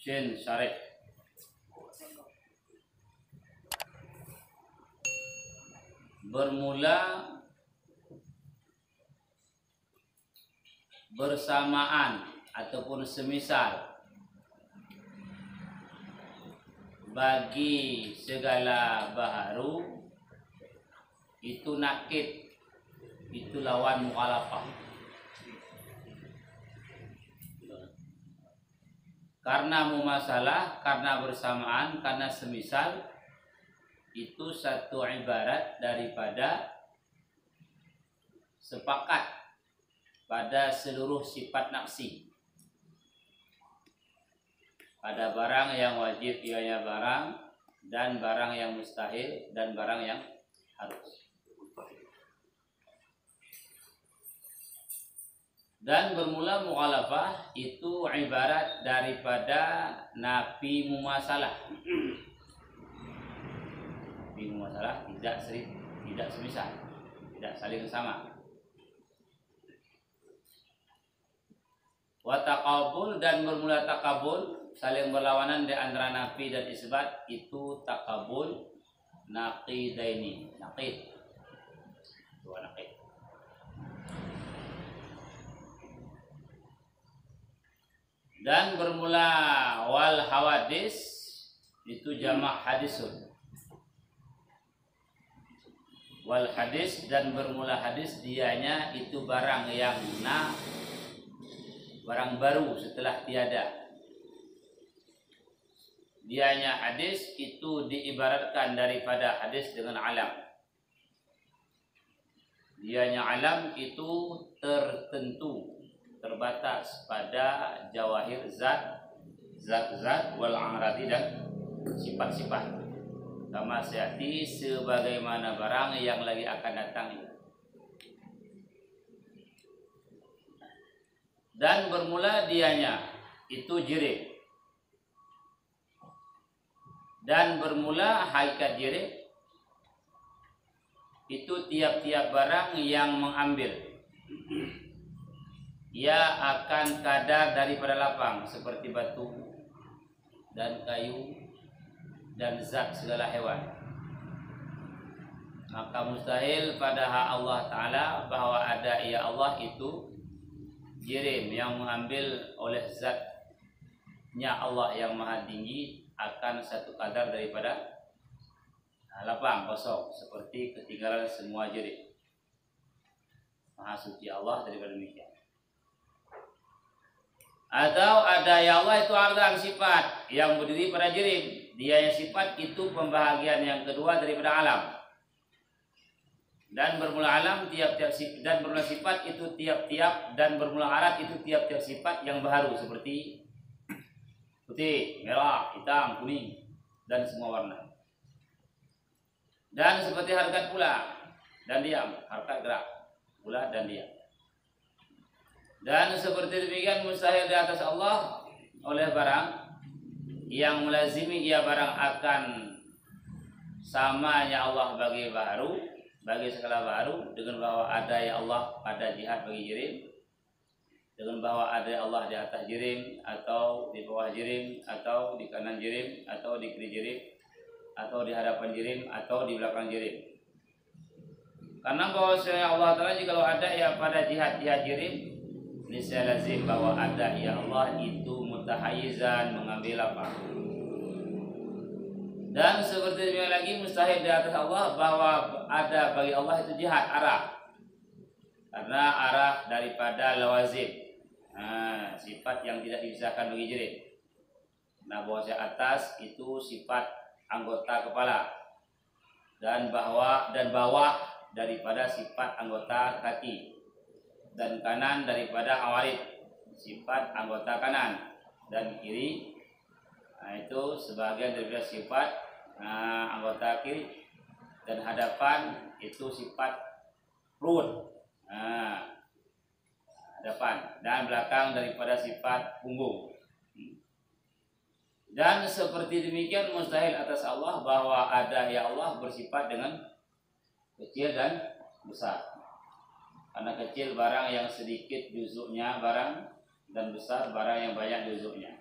Shin syarih. Bermula bersamaan ataupun semisal bagi segala baharu itu nakid, itu lawan mukhalafah. Karena mumasalah, karena bersamaan, karena semisal, itu satu ibarat daripada sepakat pada seluruh sifat nafsi. Pada barang yang wajib ianya barang, dan barang yang mustahil, dan barang yang harus. Dan bermula mukhalafah itu ibarat daripada nafi mumasalah. Nafi mumasalah tidak semisal, tidak saling sama. Wa taqabul, dan bermula takabul, saling berlawanan di antara nafi dan isbat, itu takabul naqidaini. Naqid. Dua naqid. Dan bermula wal hawadis itu jamak hadisun. Wal hadis, dan bermula hadis dianya itu barang yang barang baru setelah tiada. Dianya hadis itu diibaratkan daripada hadis dengan alam. Dianya alam itu tertentu, terbatas pada jawahir zat wal amrati dan sifat-sifat. Kama sayati, sebagaimana barang yang lagi akan datang. Dan bermula dianya itu jirim. Dan bermula hakikat jirim itu tiap-tiap barang yang mengambil. Ia akan kadar daripada lapang, seperti batu dan kayu dan zat segala hewan. Maka mustahil pada hak Allah Ta'ala bahwa ada ya Allah itu jirim yang mengambil oleh zatnya Allah yang maha tinggi akan satu kadar daripada lapang kosong, seperti ketinggalan semua jirim. Maha suci Allah daripada demikian. Atau ada ya Allah itu ardan sifat yang berdiri pada jirim. Dia yang sifat itu pembahagian yang kedua daripada alam. Dan bermula alam tiap-tiap sifat, dan bermula sifat itu tiap-tiap, dan bermula arat itu tiap-tiap sifat yang baru, seperti putih, merah, hitam, kuning, dan semua warna. Dan seperti harkat pula dan diam, harkat gerak pula dan diam. Dan seperti demikian mustahil di atas Allah oleh barang yang melazimi ia barang akan samanya Allah bagi baru, bagi segala baru, dengan bahwa ada ya Allah pada jihad bagi jirim, dengan bahwa ada Allah di atas jirim, atau di bawah jirim, atau di kanan jirim, atau di kiri jirim, atau di hadapan jirim, atau di belakang jirim. Karena bahwa Allah Ta'ala jikalau ada ya pada jihad jirim, niscaya lazim bahwa ada ya Allah itu mutahayizan, mengambil apa. Dan seperti demikian lagi mustahil di atas Allah bahwa ada bagi Allah itu jihad arah. Karena arah daripada lawazim, sifat yang tidak dipisahkan bagi jirim. Nah, bahwa atas itu sifat anggota kepala, dan bawah daripada sifat anggota kaki, dan kanan daripada awarid, sifat anggota kanan, dan kiri itu sebagian daripada sifat anggota kiri, dan hadapan itu sifat perut, hadapan, dan belakang daripada sifat punggung. Dan seperti demikian mustahil atas Allah bahwa ada ya Allah bersifat dengan kecil dan besar. Karena kecil barang yang sedikit juzuknya barang, dan besar barang yang banyak juzuknya.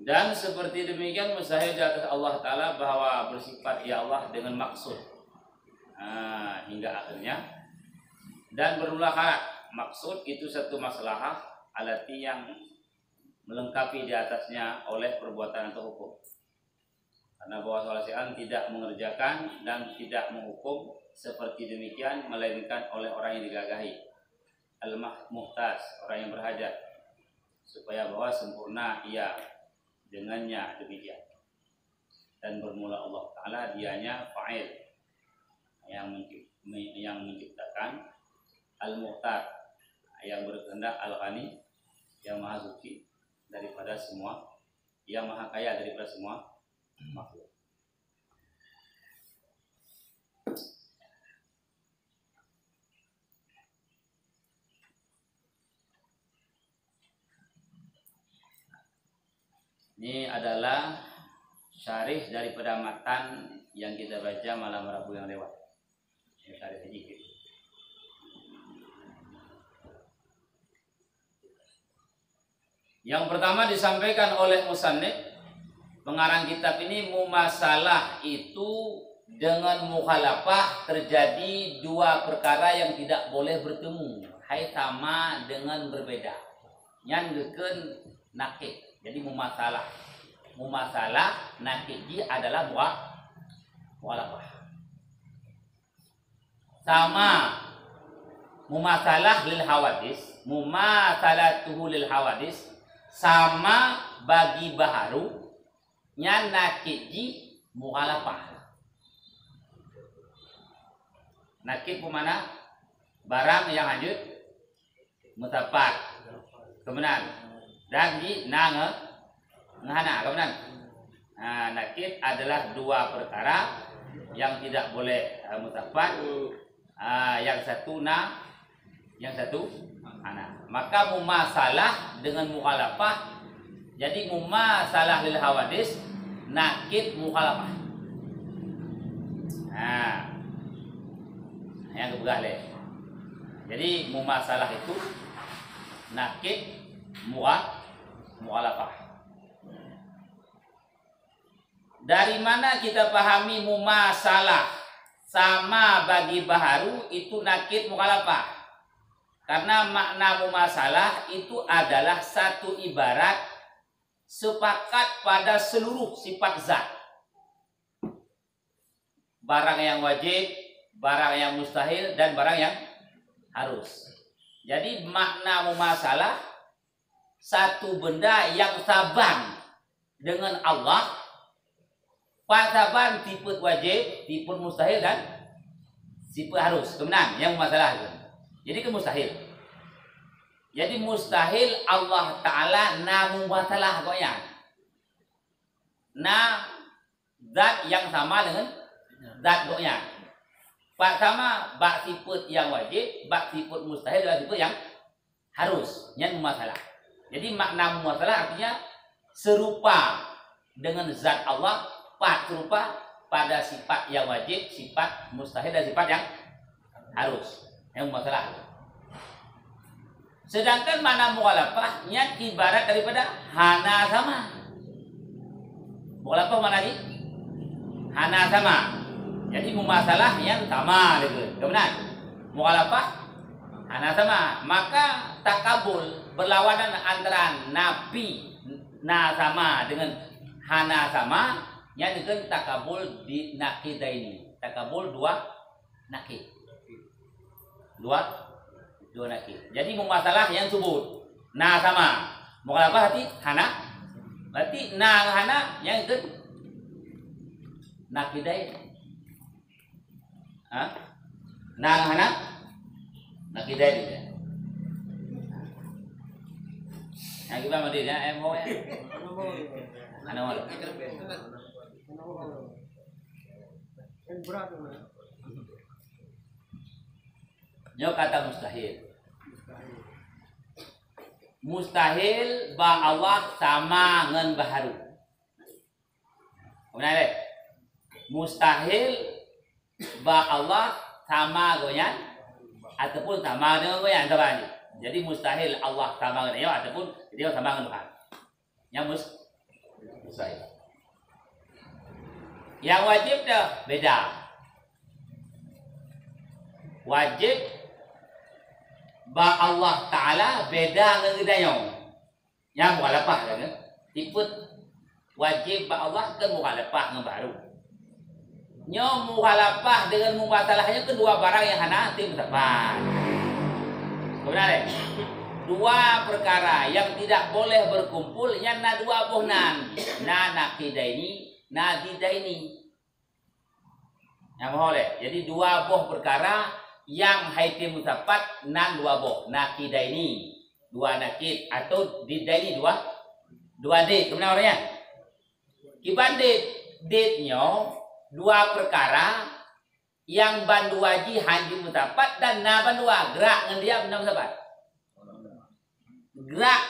Dan seperti demikian mustahil di atas Allah Ta'ala bahwa bersifat ya Allah dengan maksud hingga akhirnya. Dan bermula syarat. Maksud itu satu maslahah alati yang melengkapi di atasnya oleh perbuatan atau hukum. Karena bahwa salah tidak mengerjakan dan tidak menghukum seperti demikian melainkan oleh orang yang digagahi. Al-muhtas, orang yang berhajat, supaya bahwa sempurna ia dengannya demikian. Dan bermula Allah Ta'ala dianya fa'il yang menciptakan, al-muhtar yang berkehendak, al-ghani yang maha suci daripada semua, yang maha kaya daripada semua makhluk. Ini adalah syarih daripada matan yang kita baca malam Rabu yang lewat. Ini syarih sedikit. Yang pertama disampaikan oleh musannif pengarang kitab ini, mumasalah itu dengan mukhalafah terjadi dua perkara yang tidak boleh bertemu, hai sama dengan berbeda. Yang geukeun nakid. Jadi mumasalah nakiji adalah mukhalafah. Sama mumasalah lil hawadis, mumasalatuhu lil hawadis, sama bagi baharu nya nakiji mukhalafah. Nakid pemana? Barang yang lanjut mutapat kebenaran. Dan di ngahana kebenaran. Nah, nakid adalah dua perkara yang tidak boleh mutapat. Yang satu yang satu ana. Maka mumasalah dengan mukhalafah. Jadi mumasalah lil hawadis, nakid mukhalafah. Nah, yang kebegaleh. Jadi mumasalah itu nakid mukhalafah. Dari mana kita pahami mumasalah sama bagi baharu itu nakid mukhalafah? Karena makna mumasalah itu adalah satu ibarat sepakat pada seluruh sifat zat. Barang yang wajib, barang yang mustahil, dan barang yang harus. Jadi makna mumasalah satu benda yang saban dengan Allah, saban tipe wajib, tipe mustahil, dan tipe harus. Kemudian yang mumasalah itu. Jadi ke mustahil. Jadi mustahil Allah Ta'ala namu mumasalah goyang. Nah, zat yang sama dengan zat goyang. Pak sama bak sifat yang wajib, bak sifat mustahil, dan sifat yang harus. Yang mumasalah. Jadi makna mumasalah artinya serupa dengan zat Allah, pak serupa pada sifat yang wajib, sifat mustahil, dan sifat yang harus. Yang mumasalah. Sedangkan mana mukhalafahnya ibarat daripada hana sama. Mukhalafah mana lagi? Hana sama. Jadi mumasalah yang sama gitu. Kemudian mukhalafah hana sama. Maka takabul berlawanan antara nabi na sama dengan hana sama, nya dengan takabul di nakidaini. Takabul dua nakid. Dua nakid. Jadi mumasalah yang subut na sama, mukhalafah berarti hana, berarti na hana yang itu nakidain. Na hana nakidain itu. Yang kita mau dia em ho ya. Ana mau. Yo kata mustahil. Mustahil ba Allah sama ngan baharu. Kemudian deh. Mustahil ba Allah sama goyan ataupun sama dengan goyan coba ni. Jadi mustahil Allah sama dengan dia ataupun dia sama dengan Tuhan. Yang Mustahil. Yang wajib dah beda. Wajib ba Allah Taala beda dengan gedanya. Yang mukhalafah kan? Tipe wajib ba Allah kan mukhalafah dengan baru. Nyo mukhalafah dengan mubatalahnya kedua barang yang hana tim tepat. Benar. Dua perkara yang tidak boleh berkumpul yang na dua bohnan. Na nakidaini, na didaini. Yang boleh. Jadi dua boh perkara yang haiti mutapat nan dua boh. Nakidaini, dua nakid atau didaini dua date. Kemudian orangnya. Kiban date-nya dua perkara yang bandu waji haji mutapat dan na bandua gerak dengan diam na mutapat. Gerak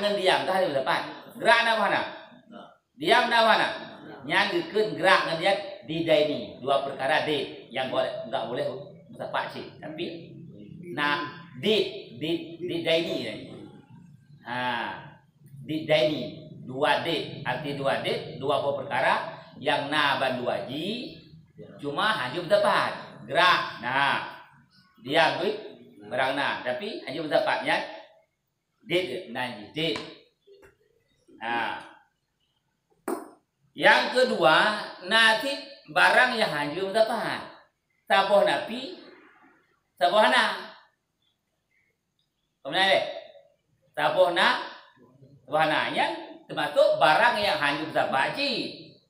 dengan diam dah haji mutapat. Gerak na mana? Diam na mana? Yang dikeun gerak dengan dia didaini dua perkara date yang enggak boleh mutapat sih. Tapi na didaini. Didaini dua date arti dua date dua perkara yang na bandu waji cuma haji mutapat gerak nah dia duit barang na tapi haji mutapatnya date date. Nah yang kedua nanti barang yang haji mutapat saboh napi saboh na kemudian deh saboh na yang termasuk barang yang haji mutapat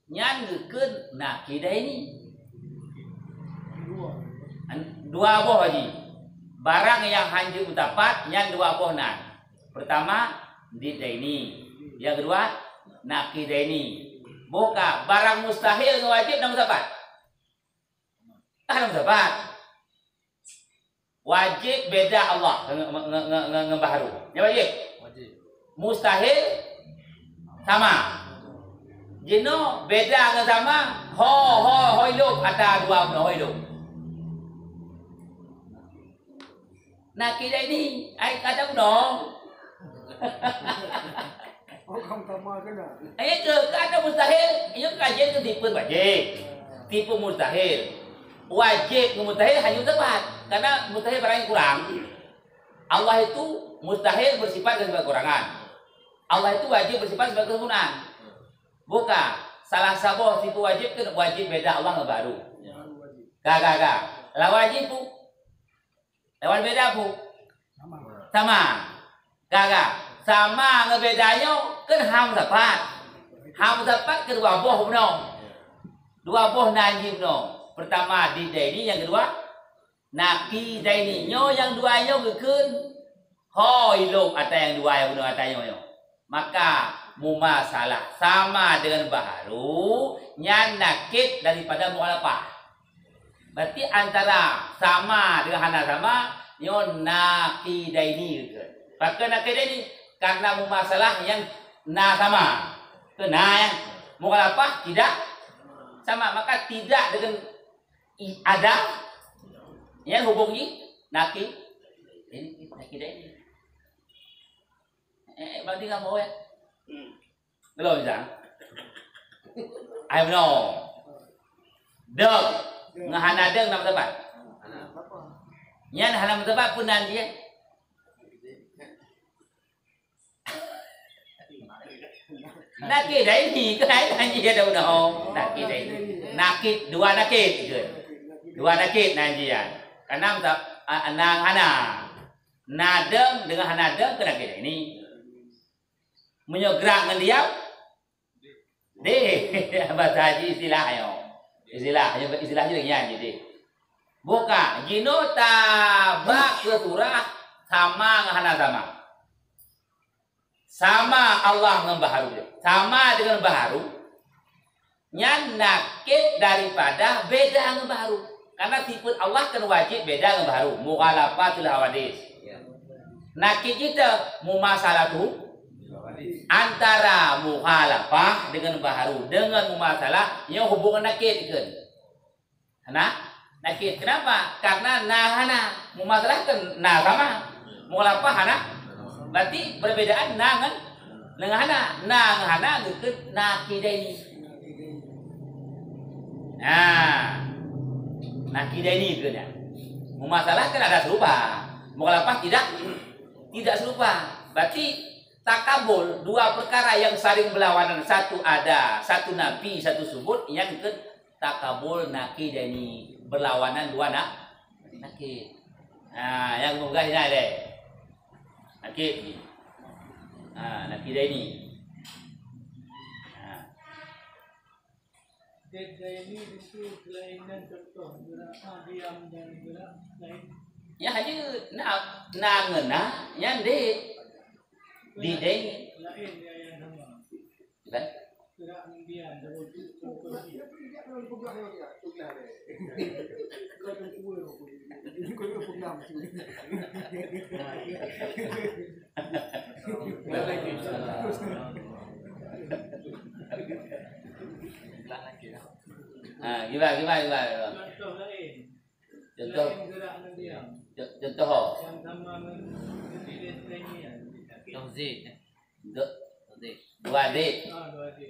yang dikeun nakidah ini dua boh haji barang yang haji mutapat yang dua boh nan pertama didaini yang kedua nakidah ini buka barang mustahil wajib dan mutapat mutapat wajib beda Allah ngebaharu ya wajib mustahil sama jino beda dengan sama ho hidup ada dua ho hidup. Nah kita ini ai kadang dong. Oh không sama cái nào. Ai ke ada mustahil, itu kajian itu tipe wajib. Tipe mustahil. Wajib mustahil hanya tepat karena mustahil barang yang kurang. Allah itu mustahil bersifat sebagai kekurangan. Allah itu wajib bersifat sebagai kesempurnaan. Buka salah satu tipe wajib kan wajib beda Allah ngebaru. Gak. Lah wajib bu. Lawan beda bu. Sama. Gak. Sama ngebedanya kan ham tepat. Ham tepat kedua boh no. Dua boh najib no. Pertama di daini yang kedua naki daini. Nyo yang dua nyo gekun. Ho iluk ada yang dua yang benar ada nyo. Maka mumasalah sama dengan baharu yang nakid daripada mukhalafah. Berarti antara sama dengan hana sama yon nakidaini gitu. Maka nakidaini karena mumasalah yang na sama. Kena yang mukhalafah tidak sama maka tidak dengan ada yang hubungi nakidaini. Berarti enggak mau ya? Belum bisa. I know. Deg. Ngahana deg nama tempat. Nyan hana tempat pun nanti. Nakit dah ini ke lain nanti ada udah. Nakit dah ini. Nakit dua nakit gitu. Dua nakit nanti ya. Karena nang hana. Nadeng dengan hana deg ke nakit ini. Menyegrak dengan dia bahasa haji istilahnya istilahnya jadi buka jino tabak keturah sama ngahana sama Allah ngembaharu sama dengan baharu nyan nakit daripada beda ngembaharu karena tipe Allah kan wajib beda ngembaharu mukhalafatul hawadis nakit itu mumasalatu antara mukhalafah dengan baharu dengan mumasalah yang hubungan nakid kan. Nakid kenapa? Karena hana mumasalah kan sama. Mukhalafah hana. Berarti perbedaan dengan Lengahana, hana geukeun nakidaini. Nakidaini geukeun ya. Masalah kan ada serupa. Mukhalafah tidak serupa. Berarti takabul dua perkara yang saling berlawanan, satu ada, satu nafi, satu subut, yang ke takabul nakidaini, berlawanan dua nakid. Yang mudah ini ada. Nakid. Nakidaini. Nakidaini itu kelainan contoh gerak diam dan gerak lain. Ya hanya ngena yang di daini lain yang sama. kan Gerak diam dan contoh dia. Gimana? Contoh lain. Contoh Lain gerak diam. contoh Yang sama dengan lainnya. dua D.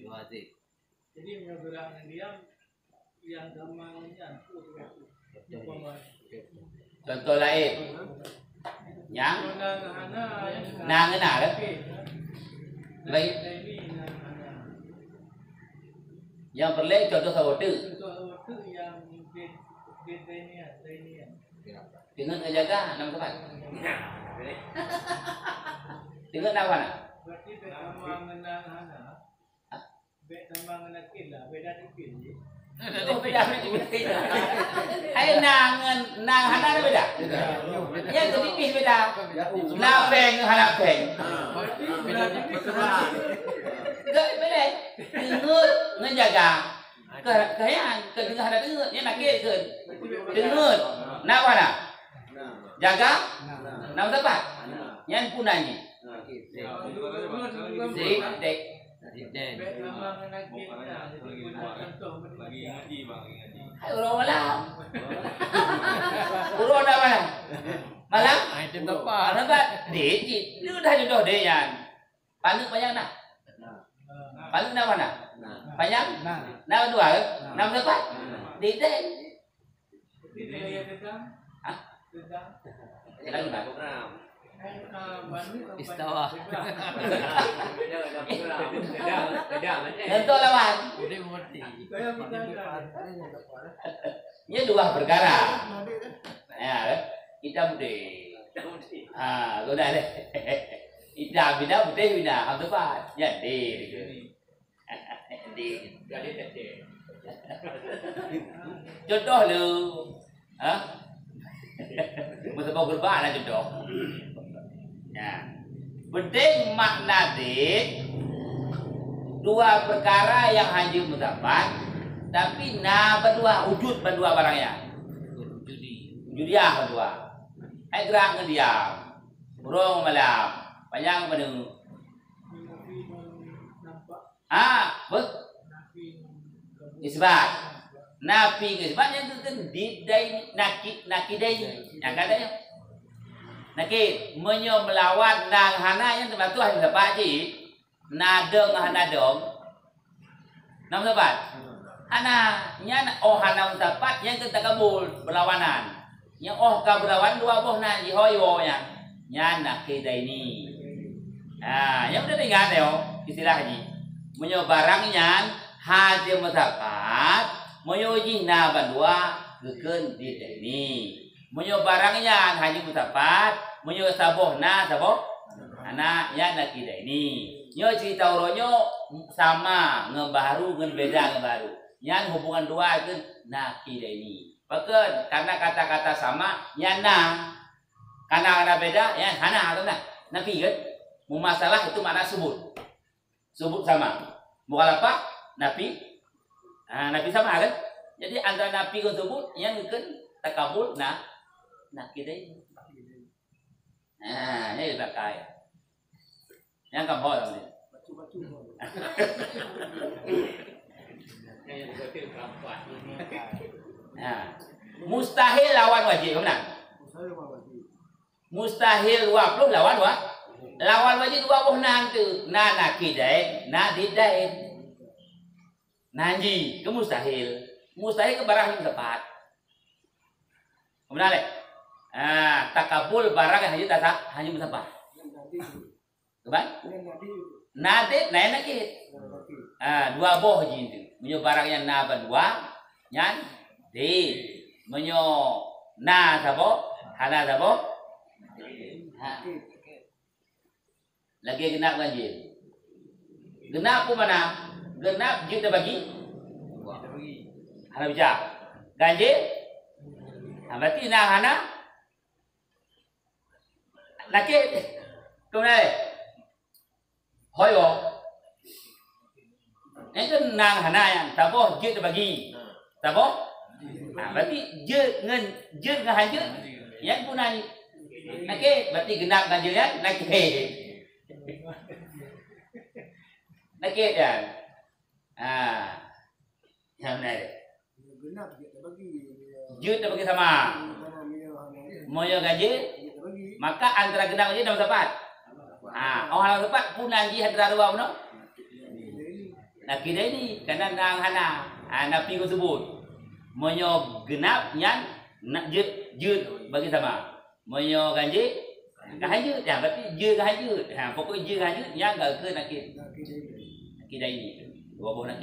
Dua D. Jadi gerak diam yang sama dengan Contoh lain yang ngena kan baik yang perlu contoh sawatu yang dengan ngejaga enam tempat dengan apa nak berarti sama mengenang hana sama mengenal lah beda dikit. beda ayo nang hana beda yang tipis beda peng hana peng beda dengut ngejaga kayak kedengar hana dengut yang nak ke dengut apa nak jaga nama tempat yang punanya dek Sama mengenal kita jadi contoh lagi ngaji bang, ngaji. urang malam urang dah malam malam Itu tepat. tempat dek lu dah jodoh dia yan panuk panjang nak panuk nama nak panjang nama dua nama tempat dek Tidak tentang lagi nak Istawa. Contoh lawan Udah mengerti. ini dua perkara ya kita bude guna deh kita bina bude bina apa tempat ya di contoh lu mesti mau gerbang lah contoh ya bedeng makna dik dua perkara yang hanya mendapat tapi berdua wujud berdua barangnya judiah berdua gerak ngediam burung malam panjang penuh isbat nafi isbat yang itu didai nakidai yang katanya nakid melawan nang hana yang tempat tu hanya dapat je nadeng hanadong nam dapat hana nya hana dapat yang kita kabul berlawanan yang ka berlawan dua boh nan ji hoyo nya nakidai ni yang udah ingat ya istilahnya menyo barangnya hadir mendapat menyo jina bandua gekeun di ini menyo barangnya haji mendapat menyo sabohna saboh anak ya nakida ini nyo cerita uronyo sama ngebaru beda ngebaru yang hubungan dua itu nakida ini bahkan karena kata-kata sama ya karena beda ya hana atau nafi kan masalah itu mana sebut sama mukhalafah nafi nafi sama kan jadi antara nafi dan sebut yang kan takabul nakidai ini kita kaya yang kampol ni mustahil lawan wajib benar mustahil 20 lawan Lawan wajib dua buah nang tu. Na kidain, na didain. Nanji ke mustahil. Mustahil ke barang yang tepat. Kemudian takabul barang yang hanya tepat. Kemudian nadit naik nakit. Dua boh je itu. Menyo barang yang na berdua, yang di. Menyo na sabo, hana sabo. Lagi genap ganjil. Genap pun mana? Genap kita bagi. Hana bijak. Ganjil. Berarti na hana. Nakit. Kemudian hoyo. Itu nang hana yang taboh je bagi. Taboh? Berarti je dengan hanje yang punai. Nakit berarti genap ganjil kan? Nakit. Nakit kan? Yang mana dia? Je bagi sama. Moyo ganjil, maka antara genap ganjil nama tepat. Orang tepat punai je antara dua mana? Nak kira ini karena nang hana napi ko sebut monyo genap yang nak je bagi sama monyo ganjil ganjil ya berarti je ganjil pokok je ganjil yang gak ke nak kira ini dua buah nak